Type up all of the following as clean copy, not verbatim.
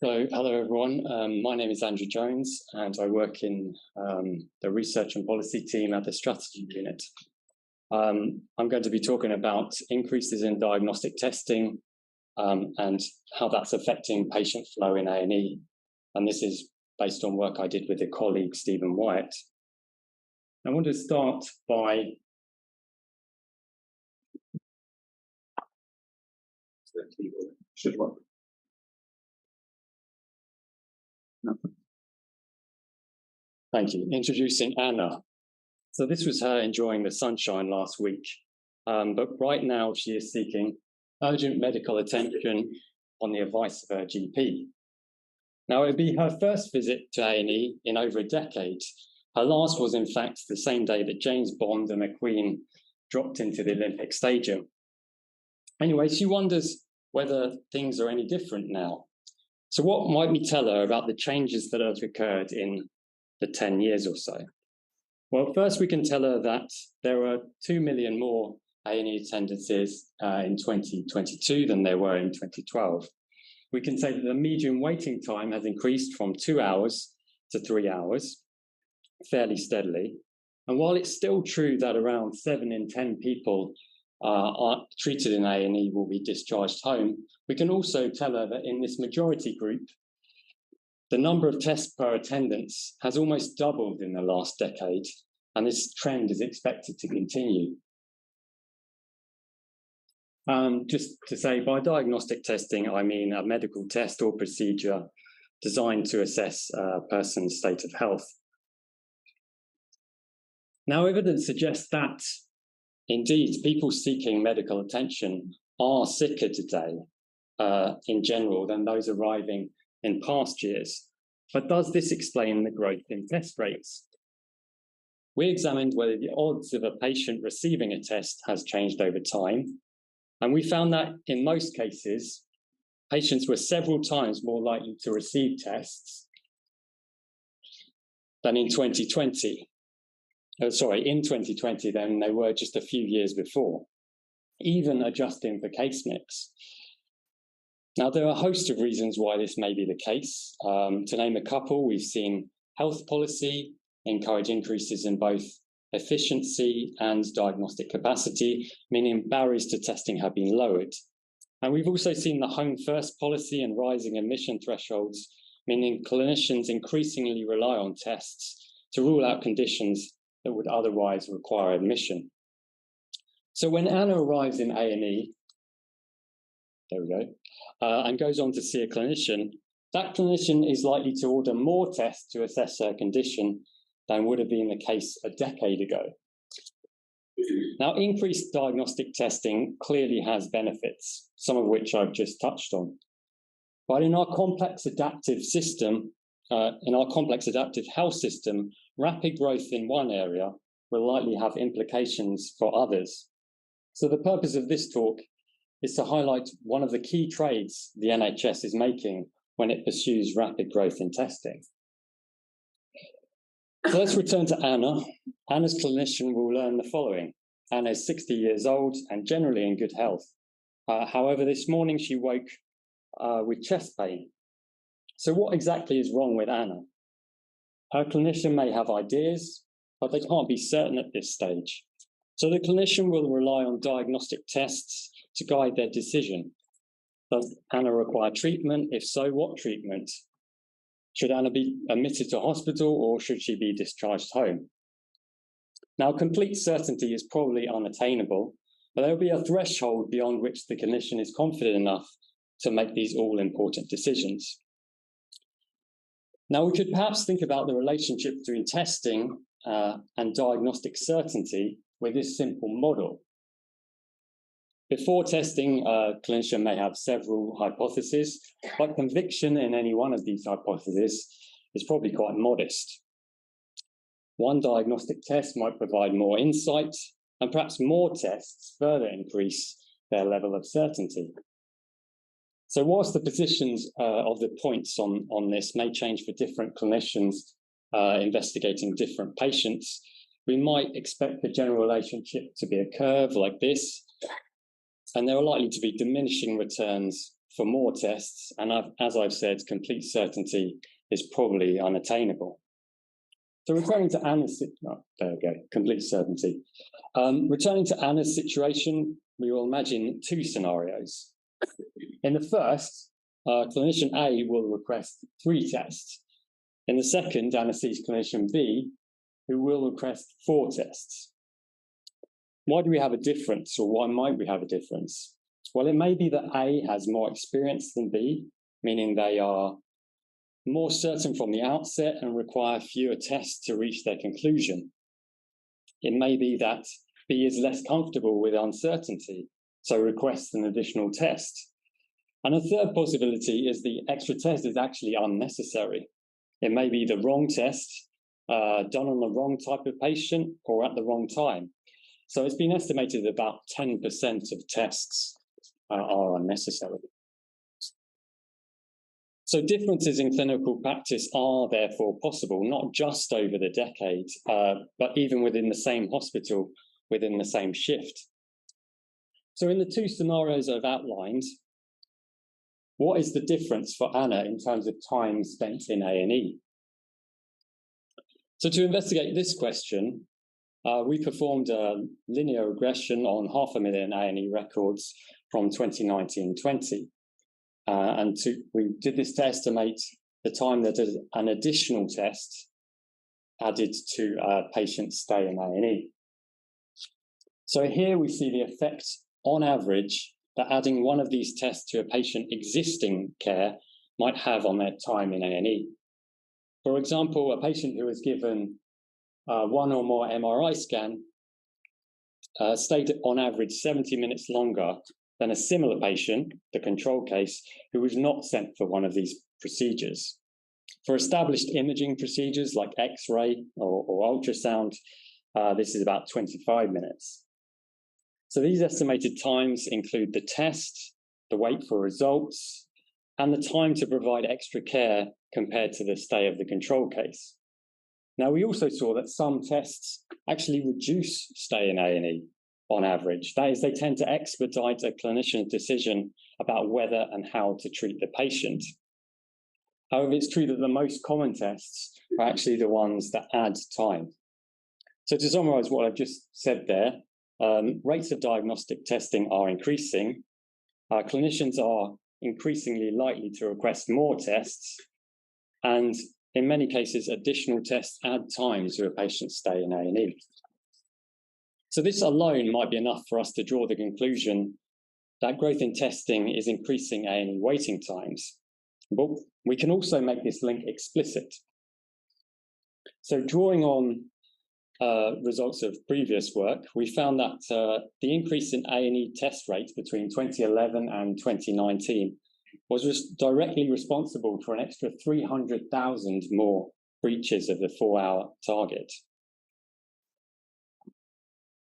So, hello everyone. My name is Andrew Jones, and I work in the research and policy team at the strategy unit. I'm going to be talking about increases in diagnostic testing and how that's affecting patient flow in A&E. And this is based on work I did with a colleague, Stephen Wyatt. I want to start by should work. No. Thank you. Introducing Anna. So this was her enjoying the sunshine last week, but right now she is seeking urgent medical attention on the advice of her GP. Now, it would be her first visit to A&E in over a decade. Her last was, in fact, the same day that James Bond and the Queen dropped into the Olympic Stadium. Anyway, she wonders whether things are any different now. So what might we tell her about the changes that have occurred in the 10 years or so? Well, first we can tell her that there are 2 million more A&E attendances in 2022 than there were in 2012. We can say that the median waiting time has increased from 2 hours to 3 hours, fairly steadily. And while it's still true that around 7 in 10 people are treated in A&E will be discharged home, we can also tell her that in this majority group, the number of tests per attendance has almost doubled in the last decade, and this trend is expected to continue. Just to say, by diagnostic testing, I mean a medical test or procedure designed to assess a person's state of health. Now, evidence suggests that, indeed, people seeking medical attention are sicker today, in general, than those arriving in past years. But does this explain the growth in test rates? We examined whether the odds of a patient receiving a test has changed over time, and we found that in most cases, patients were several times more likely to receive tests than in 2020. In 2020 than they were just a few years before, even adjusting for case mix. Now, there are a host of reasons why this may be the case. To name a couple, we've seen health policy encourage increases in both efficiency and diagnostic capacity, meaning barriers to testing have been lowered. And we've also seen the home first policy and rising admission thresholds, meaning clinicians increasingly rely on tests to rule out conditions that would otherwise require admission. So when Anna arrives in A&E, there we go, and goes on to see a clinician, that clinician is likely to order more tests to assess her condition than would have been the case a decade ago. Now, increased diagnostic testing clearly has benefits, some of which I've just touched on. But in our complex adaptive health system, rapid growth in one area will likely have implications for others. So the purpose of this talk is to highlight one of the key trades the NHS is making when it pursues rapid growth in testing. So let's return to Anna. Anna's clinician will learn the following. Anna is 60 years old and generally in good health. However, this morning she woke with chest pain. So what exactly is wrong with Anna? Her clinician may have ideas, but they can't be certain at this stage. So the clinician will rely on diagnostic tests to guide their decision. Does Anna require treatment? If so, what treatment? Should Anna be admitted to hospital or should she be discharged home? Now, complete certainty is probably unattainable, but there will be a threshold beyond which the clinician is confident enough to make these all-important decisions. Now, we could perhaps think about the relationship between testing and diagnostic certainty with this simple model. Before testing, a clinician may have several hypotheses, but conviction in any one of these hypotheses is probably quite modest. One diagnostic test might provide more insight, and perhaps more tests further increase their level of certainty. So whilst the positions of the points on this may change for different clinicians investigating different patients, we might expect the general relationship to be a curve like this, and there are likely to be diminishing returns for more tests, and as I've said, complete certainty is probably unattainable. So returning to Anna's, there we go, complete certainty. Returning to Anna's situation, we will imagine two scenarios. In the first, clinician A will request 3 tests. In the second, Anna sees clinician B, who will request 4 tests. Why do we have a difference, or why might we have a difference? Well, it may be that A has more experience than B, meaning they are more certain from the outset and require fewer tests to reach their conclusion. It may be that B is less comfortable with uncertainty, so requests an additional test. And a third possibility is the extra test is actually unnecessary. It may be the wrong test, done on the wrong type of patient or at the wrong time. So it's been estimated that about 10% of tests are unnecessary. So differences in clinical practice are therefore possible, not just over the decade, but even within the same hospital, within the same shift. So in the 2 scenarios I've outlined, what is the difference for Anna in terms of time spent in A&E? So to investigate this question, we performed a linear regression on 500,000 A&E records from 2019-20. We did this to estimate the time that an additional test added to a patient's stay in A&E. So here we see the effect on average that adding one of these tests to a patient existing care might have on their time in A&E. For example, a patient who was given 1 or more MRI scan stayed on average 70 minutes longer than a similar patient, the control case, who was not sent for one of these procedures. For established imaging procedures like X-ray or ultrasound, this is about 25 minutes. So these estimated times include the test, the wait for results, and the time to provide extra care compared to the stay of the control case. Now, we also saw that some tests actually reduce stay in A&E on average. That is, they tend to expedite a clinician's decision about whether and how to treat the patient. However, it's true that the most common tests are actually the ones that add time. So to summarize what I've just said there, rates of diagnostic testing are increasing. Clinicians are increasingly likely to request more tests, and in many cases, additional tests add time to a patient's stay in A&E. So this alone might be enough for us to draw the conclusion that growth in testing is increasing A&E waiting times. But we can also make this link explicit. So drawing on results of previous work, we found that the increase in A&E test rates between 2011 and 2019 was directly responsible for an extra 300,000 more breaches of the 4-hour target.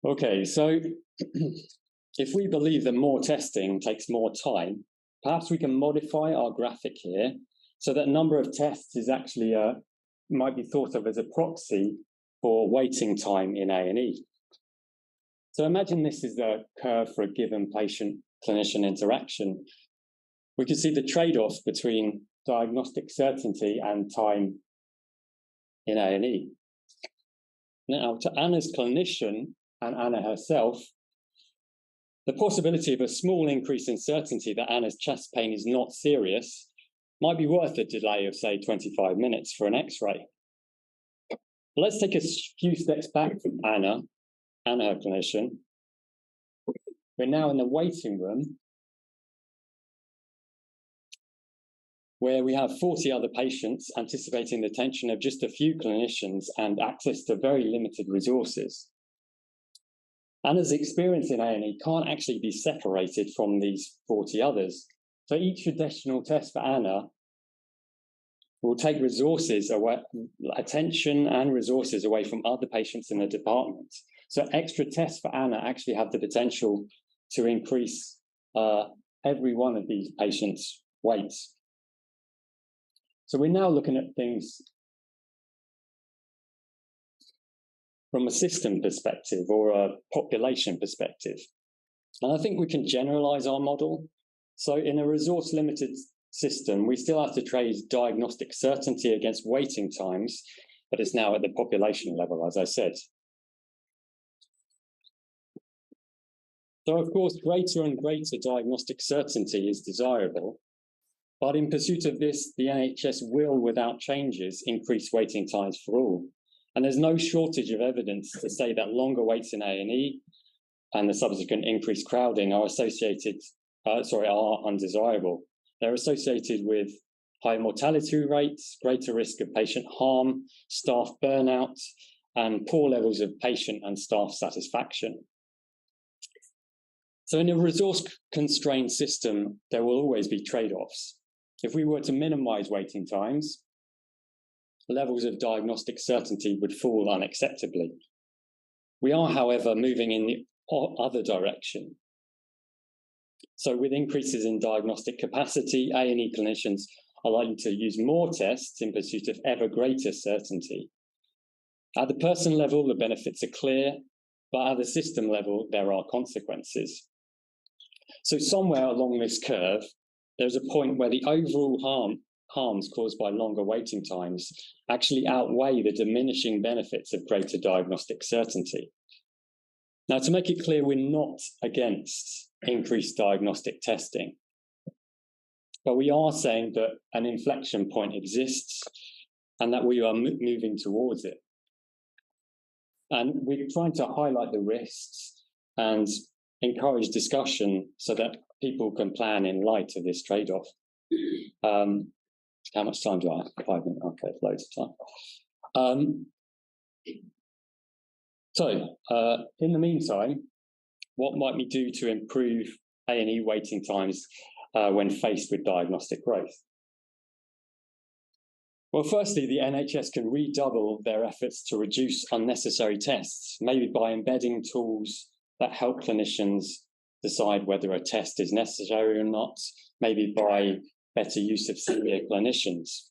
Okay, so if we believe that more testing takes more time, perhaps we can modify our graphic here so that number of tests is actually might be thought of as a proxy for waiting time in A&E. So imagine this is the curve for a given patient-clinician interaction. We can see the trade-off between diagnostic certainty and time in A&E. Now, to Anna's clinician and Anna herself, the possibility of a small increase in certainty that Anna's chest pain is not serious might be worth a delay of, say, 25 minutes for an X-ray. Let's take a few steps back from Anna and her clinician. We're now in the waiting room where we have 40 other patients anticipating the attention of just a few clinicians and access to very limited resources. Anna's experience in A&E can't actually be separated from these 40 others. So each additional test for Anna will take resources away, attention and resources away from other patients in the department. So extra tests for Anna actually have the potential to increase every one of these patients' waits. So we're now looking at things from a system perspective or a population perspective. And I think we can generalize our model So in a resource-limited system, we still have to trade diagnostic certainty against waiting times, but it's now at the population level, as I said. So, of course, greater and greater diagnostic certainty is desirable, but in pursuit of this, the NHS will, without changes, increase waiting times for all. And there's no shortage of evidence to say that longer waits in A&E and the subsequent increased crowding are undesirable. They're associated with high mortality rates, greater risk of patient harm, staff burnout, and poor levels of patient and staff satisfaction. So in a resource-constrained system, there will always be trade-offs. If we were to minimize waiting times, levels of diagnostic certainty would fall unacceptably. We are, however, moving in the other direction. So with increases in diagnostic capacity, A&E clinicians are likely to use more tests in pursuit of ever greater certainty. At the person level, the benefits are clear, but at the system level, there are consequences. So somewhere along this curve, there's a point where the overall harms caused by longer waiting times actually outweigh the diminishing benefits of greater diagnostic certainty. Now, to make it clear, we're not against increased diagnostic testing, but we are saying that an inflection point exists and that we are moving towards it. And we're trying to highlight the risks and encourage discussion so that people can plan in light of this trade-off. How much time do I have? 5 minutes. Okay, loads of time. In the meantime, what might we do to improve A&E waiting times when faced with diagnostic growth? Well, firstly, the NHS can redouble their efforts to reduce unnecessary tests, maybe by embedding tools that help clinicians decide whether a test is necessary or not, maybe by better use of senior clinicians.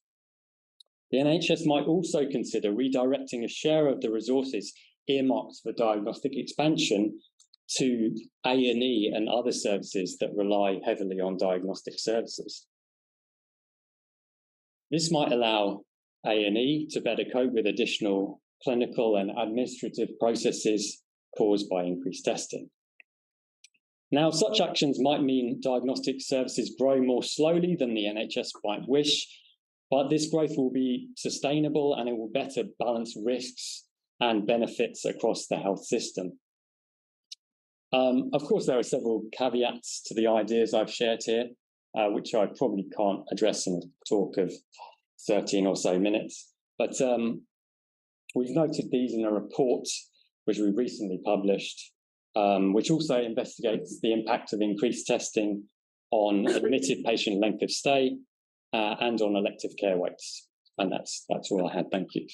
The NHS might also consider redirecting a share of the resources earmarked for diagnostic expansion to A&E and other services that rely heavily on diagnostic services. This might allow A&E to better cope with additional clinical and administrative processes caused by increased testing. Now, such actions might mean diagnostic services grow more slowly than the NHS might wish, but this growth will be sustainable and it will better balance risks and benefits across the health system. Of course, there are several caveats to the ideas I've shared here, which I probably can't address in a talk of 13 or so minutes. But we've noted these in a report which we recently published, which also investigates the impact of increased testing on admitted patient length of stay and on elective care waits. And that's all I had. Thank you.